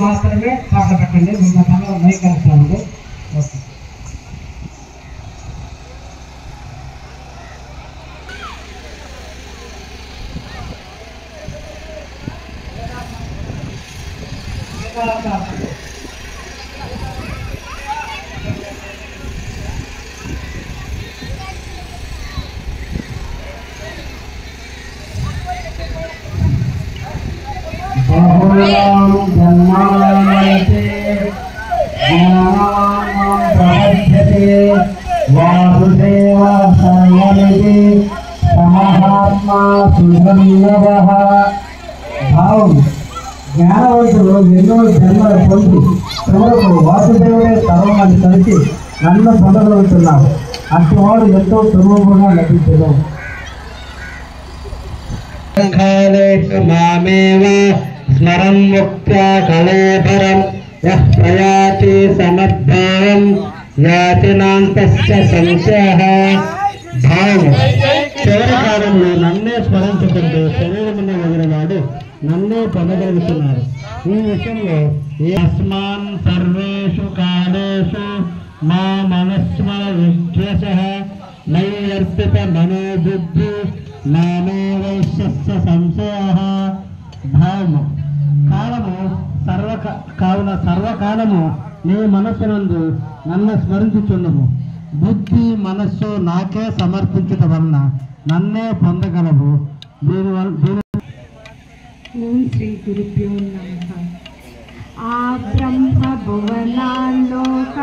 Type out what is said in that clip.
మాత్రమే పాట పెట్టండి. మిగతా సమయం మైక్ కలుస్తామండి. ఓకే. బహుళం జన్మానయతే జ్ఞానానాం ప్రవర్ధతే వాసుదేవ సర్వమితి సమహాత్మా సుధన్వః. భావం జ్ఞానవంతులు ఎన్నో జన్మల పొంది చివరకు వాసుదేవుడే సర్వాన్ని కలిసి నన్ను పొందగలుగుతున్నారు. అటువాడు ఎంతో సులభంగా లభించదు. మామేవ స్మరన్ ముక్త్యా కళేపరం యః ప్రయాతి సమద్భావం యాతి నాంతస్య సంశయః. భావం చివరి కాలంలో నన్నే స్మరించుకుంటూ శరీరమున వదిలినాడు నన్నే పొందగలుగుతున్నారు. ఈ విషయంలో యస్మాన్ సర్వేషు కాలేషు మా మనస్మర విద్వేషః నైర్పిత మనోబుద్ధి నామేవైశ్యస్య సంశయః. భావము కావున సర్వకాలము నీ మనస్సునందు నన్ను స్మరించుచున్నము. బుద్ధి మనస్సు నాకే సమర్పించట వలన నన్నే పొందగలవు. ఓం శ్రీ గురుభ్యో నమః. ఆ బ్రహ్మ భువనాల్లోక